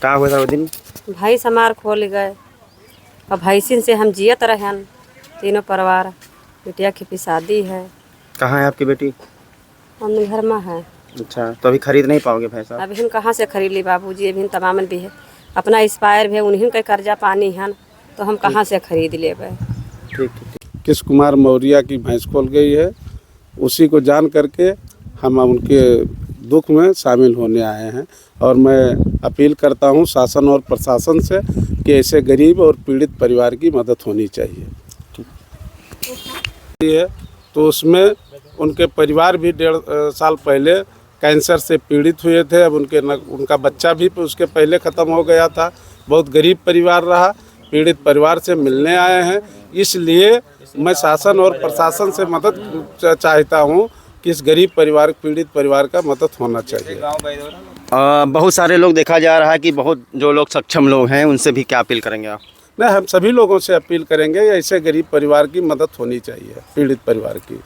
का हुआ था वो दिन? भैंस हमार खोल गए और भैंसिन से हम जियत रहन तीनों परिवार। बिटिया की शादी है। कहाँ है आपकी बेटी? हम घर में है। अच्छा, तो अभी खरीद नहीं पाओगे भैंस आप? अभी हम कहाँ से खरीद ली बाबूजी, अभी तमामन भी है अपना एक्सपायर भी है, उन्हीं के कर्जा पानी हन, तो हम कहाँ से खरीद लेबै। ठीक ठीक। किस कुमार मौर्य की भैंस खोल गई है, उसी को जान करके हम उनके दुख में शामिल होने आए हैं। और मैं अपील करता हूं शासन और प्रशासन से कि ऐसे गरीब और पीड़ित परिवार की मदद होनी चाहिए। तो उसमें उनके परिवार भी 1.5 साल पहले कैंसर से पीड़ित हुए थे। अब उनका बच्चा भी उसके पहले ख़त्म हो गया था। बहुत गरीब परिवार रहा। पीड़ित परिवार से मिलने आए हैं, इसलिए मैं शासन और प्रशासन से मदद चाहता हूं कि इस गरीब परिवार, पीड़ित परिवार का मदद होना चाहिए। बहुत सारे लोग देखा जा रहा है कि बहुत जो लोग सक्षम लोग हैं उनसे भी क्या अपील करेंगे आप? नहीं, हम सभी लोगों से अपील करेंगे ऐसे गरीब परिवार की मदद होनी चाहिए, पीड़ित परिवार की।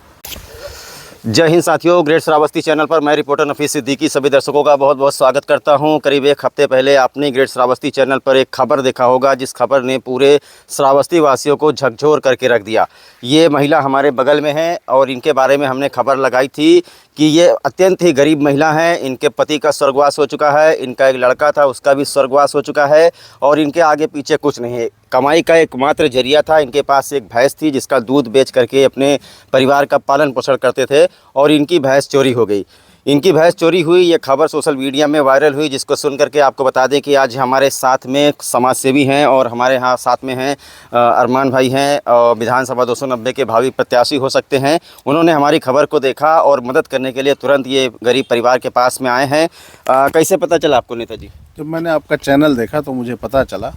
जय हिंद साथियों, ग्रेट श्रावस्ती चैनल पर मैं रिपोर्टर नफीस सिद्दीकी सभी दर्शकों का बहुत बहुत स्वागत करता हूं। करीब एक हफ्ते पहले आपने ग्रेट श्रावस्ती चैनल पर एक खबर देखा होगा, जिस खबर ने पूरे श्रावस्ती वासियों को झकझोर करके रख दिया। ये महिला हमारे बगल में है और इनके बारे में हमने खबर लगाई थी कि ये अत्यंत ही गरीब महिला हैं। इनके पति का स्वर्गवास हो चुका है, इनका एक लड़का था उसका भी स्वर्गवास हो चुका है और इनके आगे पीछे कुछ नहीं है। कमाई का एकमात्र जरिया था, इनके पास एक भैंस थी जिसका दूध बेच करके अपने परिवार का पालन पोषण करते थे और इनकी भैंस चोरी हो गई। इनकी भैंस चोरी हुई, ये खबर सोशल मीडिया में वायरल हुई, जिसको सुन करके आपको बता दें कि आज हमारे साथ में समाज सेवी हैं और हमारे यहाँ साथ में हैं अरमान भाई हैं और विधानसभा 290 के भावी प्रत्याशी हो सकते हैं। उन्होंने हमारी खबर को देखा और मदद करने के लिए तुरंत ये गरीब परिवार के पास में आए हैं। कैसे पता चला आपको नेताजी? जब मैंने आपका चैनल देखा तो मुझे पता चला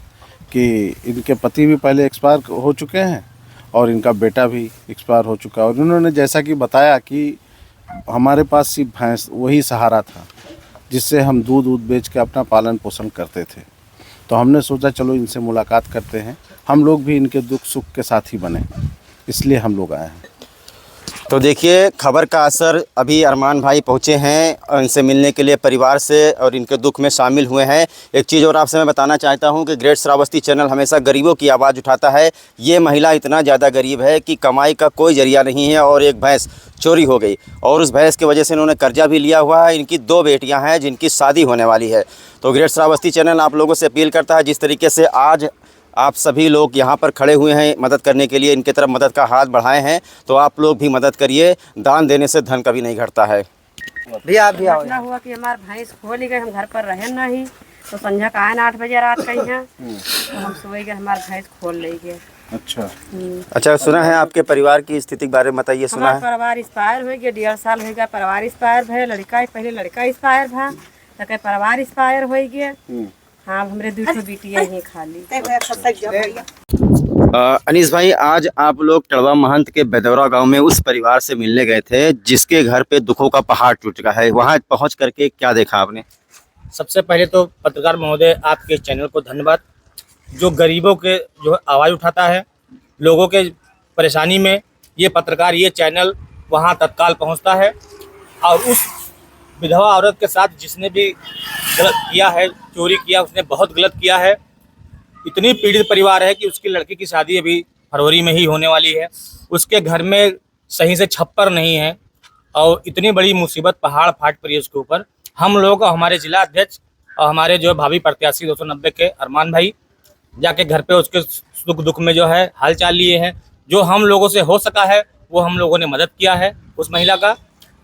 कि इनके पति भी पहले एक्सपायर हो चुके हैं और इनका बेटा भी एक्सपायर हो चुका है। और उन्होंने जैसा कि बताया कि हमारे पास सिर्फ भैंस वही सहारा था जिससे हम दूध बेच के अपना पालन पोषण करते थे। तो हमने सोचा चलो इनसे मुलाकात करते हैं, हम लोग भी इनके दुख सुख के साथी बने, इसलिए हम लोग आए हैं। तो देखिए, खबर का असर, अभी अरमान भाई पहुंचे हैं इनसे मिलने के लिए परिवार से और इनके दुख में शामिल हुए हैं। एक चीज़ और आपसे मैं बताना चाहता हूं कि ग्रेट श्रावस्ती चैनल हमेशा गरीबों की आवाज़ उठाता है। ये महिला इतना ज़्यादा गरीब है कि कमाई का कोई जरिया नहीं है और एक भैंस चोरी हो गई और उस भैंस की वजह से इन्होंने कर्जा भी लिया हुआ है। इनकी 2 बेटियाँ हैं जिनकी शादी होने वाली है। तो ग्रेट श्रावस्ती चैनल आप लोगों से अपील करता है, जिस तरीके से आज आप सभी लोग यहाँ पर खड़े हुए हैं मदद करने के लिए, इनके तरफ मदद का हाथ बढ़ाए हैं, तो आप लोग भी मदद करिए। दान देने से धन कभी नहीं घटता है। भैया आप भी आओ। इतना हुआ कि हमारे भैंस खोल गए, हम घर पर रहे नहीं, तो संध्या का आए 8 बजे रात कहीं हैं, तो हम सोए गए, हमारे भैंस खोल ले गए। अच्छा, सुना है आपके परिवार की स्थिति के बारे में बताइए। सुना है परिवार एक्सपायर हो गया, 1.5 साल हो गया परिवार एक्सपायर भे। लड़का पहले लड़का एक्सपायर था, तो परिवार एक्सपायर हो गया। हाँ, हमरे 2 बेटियां ही खाली। अनीस भाई, आज आप लोग टड़वा महंत के बेदौरा गांव में उस परिवार से मिलने गए थे जिसके घर पे दुखों का पहाड़ टूट चुका है। वहां पहुंच करके क्या देखा आपने? सबसे पहले तो पत्रकार महोदय आपके चैनल को धन्यवाद, जो गरीबों के जो आवाज़ उठाता है लोगों के परेशानी में। ये पत्रकार, ये चैनल वहां तत्काल पहुंचता है और उस विधवा औरत के साथ जिसने भी गलत किया है, चोरी किया, उसने बहुत गलत किया है। इतनी पीड़ित परिवार है कि उसकी लड़की की शादी अभी फरवरी में ही होने वाली है। उसके घर में सही से छप्पर नहीं है और इतनी बड़ी मुसीबत पहाड़ फाट पड़ी है उसके ऊपर। हम लोग, हमारे जिला अध्यक्ष और हमारे जो भावी प्रत्याशी 290 के अरमान भाई जाके घर पे उसके सुख दुख में जो है हाल चाल लिए हैं। जो हम लोगों से हो सका है वो हम लोगों ने मदद किया है उस महिला का।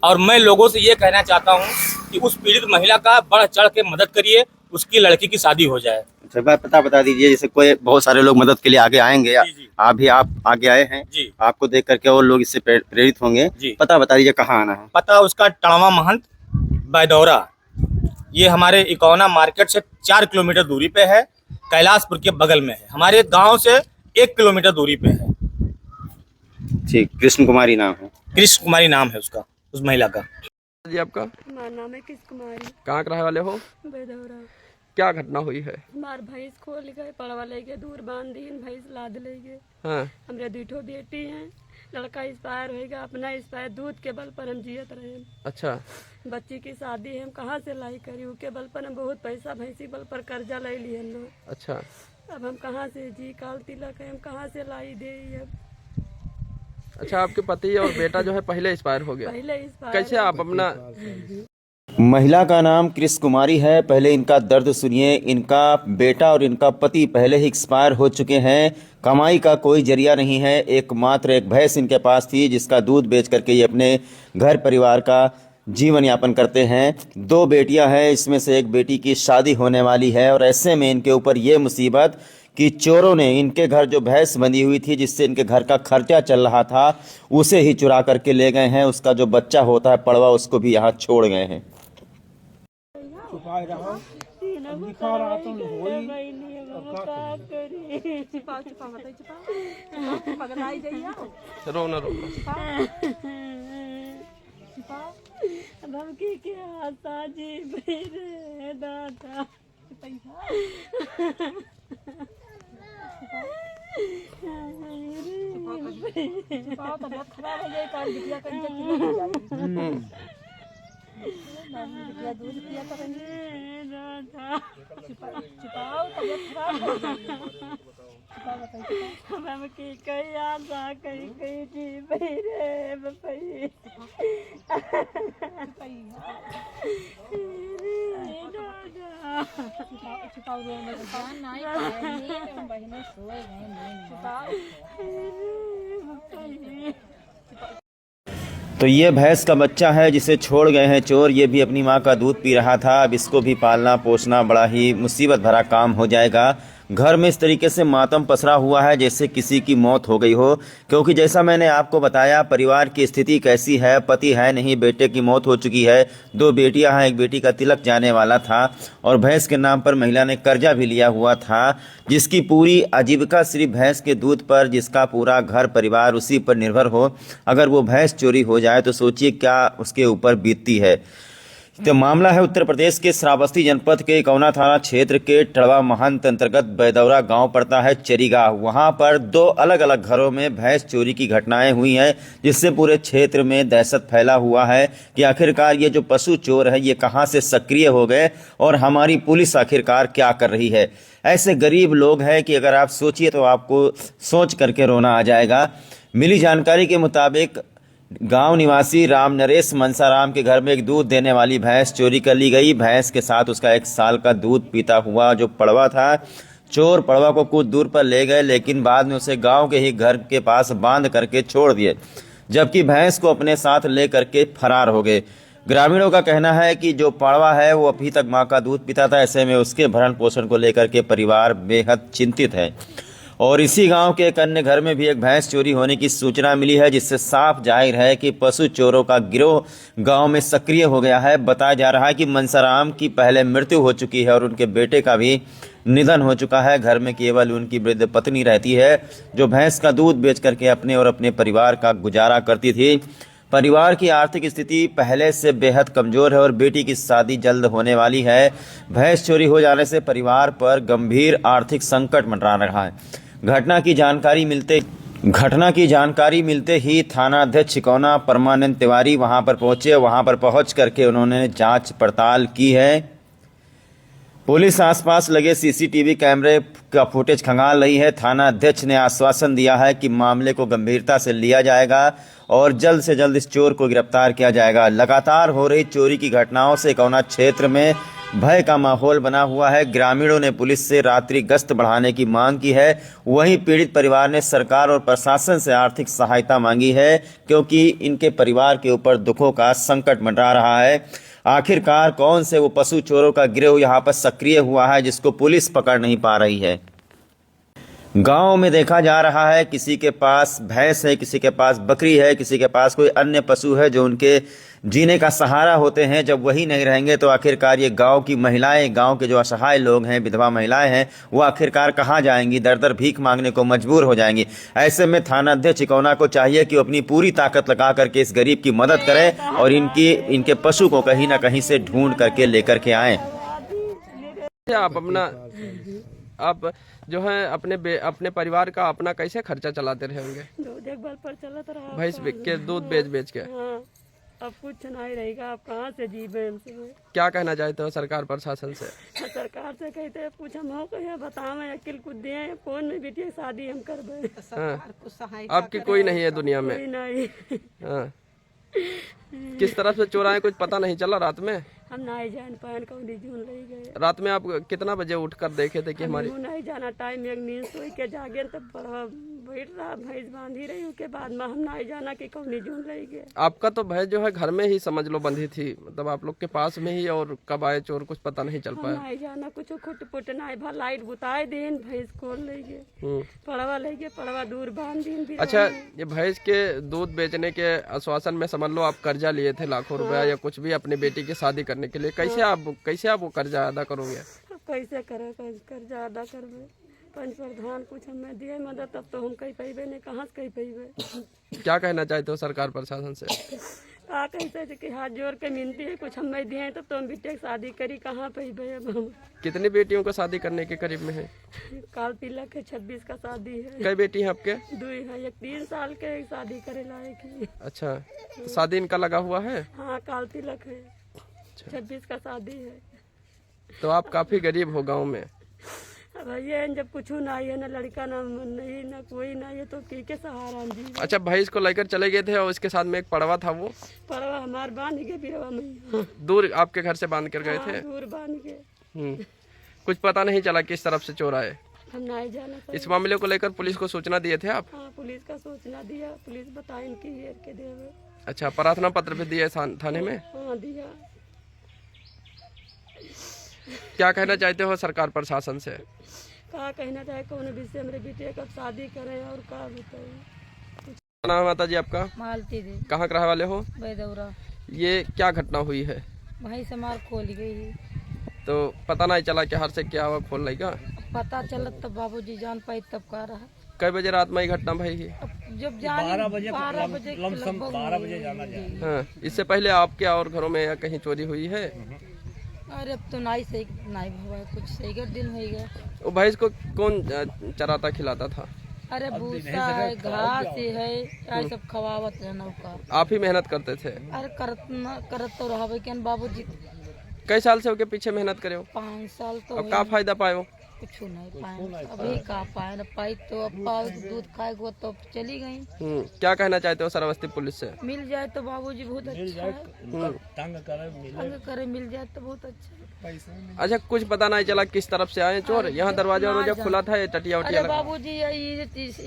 और मैं लोगों से ये कहना चाहता हूँ कि उस पीड़ित महिला का बढ़ चढ़ के मदद करिए, उसकी लड़की की शादी हो जाए। अच्छा, बता दीजिए, जैसे कोई बहुत सारे लोग मदद के लिए आगे आएंगे। जी। आप आगे आए हैं जी। आपको देख करके और लोग इससे प्रेरित होंगे जी। पता बता दीजिए कहाँ आना है? पता उसका टड़वा महंत बेदौरा, ये हमारे इकोना मार्केट से 4 किलोमीटर दूरी पे है, कैलाशपुर के बगल में है। हमारे गांव से 1 किलोमीटर दूरी पे है। ठीक, कृष्ण कुमारी नाम है। कृष्ण कुमारी नाम है उसका, उस महिला का। जी, आपका नाम है कृष्ण कुमारी। कहाँ के रहने वाले हो? बेदौरा। क्या घटना हुई है? हमार भैंस खोल गए, पड़वा ले गए, दूर बांध दी, भैंस लाद ले गए। हाँ। हमरे 2 बेटी हैं, लड़का एक्सपायर होएगा, अपना एक्सपायर दूध के बल पर हम जियत रहे। अच्छा। बच्ची की शादी है, हम कहाँ से लाई करी, के बल पर हम बहुत पैसा भैंसी बल पर कर्जा ले लिए लोग। अच्छा। अब हम कहाँ से जी, काल तिलक है, हम कहाँ से लाई दे। अब अच्छा, आपके पति और बेटा जो है पहले एक्सपायर हो गया। पहले एक्सपायर। कैसे आप अपना महिला का नाम कृष्ण कुमारी है। पहले इनका दर्द सुनिए। इनका बेटा और इनका पति पहले ही एक्सपायर हो चुके हैं। कमाई का कोई जरिया नहीं है। एकमात्र एक भैंस इनके पास थी जिसका दूध बेच करके ये अपने घर परिवार का जीवन यापन करते हैं। 2 बेटियां हैं, इसमें से एक बेटी की शादी होने वाली है और ऐसे में इनके ऊपर ये मुसीबत कि चोरों ने इनके घर जो भैंस बंधी हुई थी जिससे इनके घर का खर्चा चल रहा था उसे ही चुरा करके ले गए हैं। उसका जो बच्चा होता है पड़वा उसको भी यहाँ छोड़ गए हैं। रो ना रो। धमकी के आशा जी मेरे दादा कई आशा कई जी मेरे बपई तो ये भैंस का बच्चा है जिसे छोड़ गए हैं चोर। ये भी अपनी माँ का दूध पी रहा था। अब इसको भी पालना पोसना बड़ा ही मुसीबत भरा काम हो जाएगा। घर में इस तरीके से मातम पसरा हुआ है जैसे किसी की मौत हो गई हो, क्योंकि जैसा मैंने आपको बताया परिवार की स्थिति कैसी है। पति है नहीं, बेटे की मौत हो चुकी है, 2 बेटियां हैं, एक बेटी का तिलक जाने वाला था और भैंस के नाम पर महिला ने कर्जा भी लिया हुआ था जिसकी पूरी आजीविका सिर्फ भैंस के दूध पर, जिसका पूरा घर परिवार उसी पर निर्भर हो। अगर वो भैंस चोरी हो जाए तो सोचिए क्या उसके ऊपर बीतती है। तो मामला है उत्तर प्रदेश के श्रावस्ती जनपद के इकौना थाना क्षेत्र के टड़वा महंत अंतर्गत बैदौरा गांव पड़ता है चरीगाह। वहां पर 2 अलग अलग घरों में भैंस चोरी की घटनाएं हुई हैं जिससे पूरे क्षेत्र में दहशत फैला हुआ है कि आखिरकार ये जो पशु चोर है ये कहां से सक्रिय हो गए और हमारी पुलिस आखिरकार क्या कर रही है। ऐसे गरीब लोग हैं कि अगर आप सोचिए तो आपको सोच करके रोना आ जाएगा। मिली जानकारी के मुताबिक गांव निवासी राम नरेश मनसाराम के घर में एक दूध देने वाली भैंस चोरी कर ली गई। भैंस के साथ उसका 1 साल का दूध पीता हुआ जो पड़वा था। चोर पड़वा को कुछ दूर पर ले गए लेकिन बाद में उसे गांव के ही घर के पास बांध करके छोड़ दिए, जबकि भैंस को अपने साथ ले करके फरार हो गए। ग्रामीणों का कहना है कि जो पड़वा है वो अभी तक माँ का दूध पीता था। ऐसे में उसके भरण पोषण को लेकर के परिवार बेहद चिंतित है। और इसी गांव के एक अन्य घर में भी एक भैंस चोरी होने की सूचना मिली है जिससे साफ जाहिर है कि पशु चोरों का गिरोह गांव में सक्रिय हो गया है। बताया जा रहा है कि मनसाराम की पहले मृत्यु हो चुकी है और उनके बेटे का भी निधन हो चुका है। घर में केवल उनकी वृद्ध पत्नी रहती है जो भैंस का दूध बेच करके अपने और अपने परिवार का गुजारा करती थी। परिवार की आर्थिक स्थिति पहले से बेहद कमजोर है और बेटी की शादी जल्द होने वाली है। भैंस चोरी हो जाने से परिवार पर गंभीर आर्थिक संकट मंडरा रहा है। घटना की जानकारी मिलते ही थाना अध्यक्ष चिकौना परमानंद तिवारी वहां पर पहुंचे। वहां पर पहुंच करके उन्होंने जांच पड़ताल की है। पुलिस आसपास लगे सीसीटीवी कैमरे का फुटेज खंगाल रही है। थाना अध्यक्ष ने आश्वासन दिया है कि मामले को गंभीरता से लिया जाएगा और जल्द से जल्द इस चोर को गिरफ्तार किया जाएगा। लगातार हो रही चोरी की घटनाओं से इकौना क्षेत्र में भय का माहौल बना हुआ है। ग्रामीणों ने पुलिस से रात्रि गश्त बढ़ाने की मांग की है। वहीं पीड़ित परिवार ने सरकार और प्रशासन से आर्थिक सहायता मांगी है क्योंकि इनके परिवार के ऊपर दुखों का संकट मंडरा रहा है। आखिरकार कौन से वो पशु चोरों का गिरोह यहाँ पर सक्रिय हुआ है जिसको पुलिस पकड़ नहीं पा रही है। गांव में देखा जा रहा है किसी के पास भैंस है, किसी के पास बकरी है, किसी के पास कोई अन्य पशु है जो उनके जीने का सहारा होते हैं। जब वही नहीं रहेंगे तो आखिरकार ये गांव की महिलाएं, गांव के जो असहाय लोग हैं, विधवा महिलाएं हैं, वो आखिरकार कहाँ जाएंगी, दर दर भीख मांगने को मजबूर हो जाएंगी। ऐसे में थाना अध्यक्ष चिकौना को चाहिए कि वो अपनी पूरी ताकत लगा करके इस गरीब की मदद करें और इनके पशु को कहीं ना कहीं से ढूंढ करके लेकर के आएँ। आप अपना आप जो है अपने परिवार का अपना कैसे खर्चा चलाते रहे होंगे? दूध एक बार पर चलत रहा। भैंस के दूध बेच के। हाँ, अब कुछ नहीं रहेगा, अब कहाँ से जीवे हमसे। क्या कहना चाहते हो सरकार प्रशासन से? सरकार से कहते हैं पूछ हम हो कहे बतावे अकिल कुछ दिए कौन नहीं बेटी शादी हम करबे। हाँ, आपकी कोई नहीं है दुनिया में? कोई नहीं। हाँ, किस तरफ से चोर आए कुछ पता नहीं चला रात में? हम नहीं जान पाए कौन जून ले गए। रात में आप कितना बजे उठकर देखे थे कि हमारी? नहीं जाना टाइम एक नींद सोई के जागे तब बैठ रहा भैंस बांधी रही उसके बाद में हम नहीं जाना कि कौन जून ले गए। आपका तो भैंस जो है घर में ही समझ लो बंधी थी, मतलब आप लोग के पास में ही, और कब आए चोर कुछ पता नहीं चल पाया? नहीं जाना कुछ खुट पुट नहीं भा लाइट बुताए दिन भैंस खोल ले गए, पड़वा ले गए, पड़वा दूर बांध दिन। अच्छा, ये भैंस के दूध बेचने के आश्वासन में समझ लो आप कर्जा लिए थे लाखों रुपया या कुछ भी अपनी बेटी की शादी करने के लिए। कैसे आप वो कर्जा अदा करोगे? कैसे करे कर्जा अदा करबे? पंच प्रधान कुछ हमें दिए मदद तब तो हम कहीं पैबे नहीं, कहाँ से कहीं पैबे। क्या कहना चाहते हो सरकार प्रशासन से? का कैसे कि हाथ जोड़ के मिलती है कुछ हमें दिए तब तो हम बेटे की शादी करी, कहाँ पैबे अब हम। कितनी बेटियों को शादी करने के करीब में है? काल तिलक है, 26 का शादी है। कई बेटी हैं आपके? 2 है, एक 3 साल के शादी करे लायक है। अच्छा, तो शादी इनका लगा हुआ है? हाँ, काल तिलक है, 26 का शादी है। तो आप काफी गरीब हो गाँव में। अब ये जब कुछ नहीं है, ना लड़का ना नहीं ना कोई ना, ये तो के सहारा जी। अच्छा, भैंस को लेकर चले गए थे और उसके साथ में एक पड़वा था, वो पड़वा हमार बांध के बिरवा में दूर आपके घर से बांध कर गए थे? दूर बांध के। कुछ पता नहीं चला किस तरफ से चोर आए? हम नहीं जाना। इस मामले को लेकर पुलिस को सूचना दिए थे आप? हाँ, पुलिस का सूचना दिया, पुलिस बताए इनकी हेर के देवे। अच्छा, प्रार्थना पत्र भी दिए थाने में? हाँ, दिया। क्या कहना चाहते हो सरकार प्रशासन से? क्या कहना चाहे कौन विषय मेरे बेटे कब शादी करें और क्या बताए। क्या नाम है माता जी आपका? मालती दे, कहाँ के रहने वाले हो? बैदौरा। ये क्या घटना हुई है? भाई समार खोल गई, तो पता नहीं चला कि हर से क्या हुआ खोल लेगा? पता चलत तब बाबूजी जान पाई तब का रहा। कई बजे रात में ये घटना भई है? जब जाने 12 बजे लगभग 12 बजे जाना चाहिए। हाँ, इससे पहले आपके और घरों में या कहीं चोरी हुई है? अरे अब तो नहीं सही नहीं हुआ, कुछ सही कर दिन हो गया। वो भैंस को कौन चराता खिलाता था? अरे भूसा है, घास है, यही सब खवावत है नौका। आप ही मेहनत करते थे? अरे करत तो रहा क्या बाबूजी। कई साल से उसके पीछे मेहनत करे हो? 5 साल तो। अब क्या फायदा पाए हो? कुछ नहीं पाए, अभी का पाए न पाई तो अब दूध खाए गो तो चली गई। क्या कहना चाहते हो श्रावस्ती पुलिस से? मिल जाए तो बाबूजी बहुत अच्छा है, तंग करे मिल जाए तो बहुत अच्छा है। अच्छा, कुछ पता नहीं चला किस तरफ से आए चोर? यहाँ दरवाजा वरवाजा खुला था, ये टटिया अरे वटिया? बाबूजी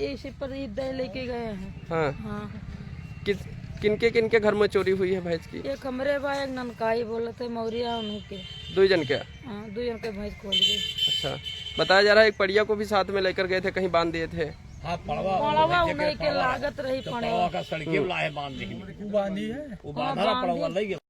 इसी पर दे लेके गए हैं। हाँ, हाँ, किनके घर में चोरी हुई है भैंस की? एक हमरे बा, एक ननकाई बोले थे मौरिया उनके। 2 जन के? हाँ, 2 जन के भैंस खोल गई। अच्छा, बताया जा रहा है एक पड़िया को भी साथ में लेकर गए थे, कहीं बांध दिए थे? हाँ, पड़वा उन्हीं के लागत रही, पड़वा का सड़के वाला है बांध दी, वो बांधी है, वो बांधा पड़वा लग गया।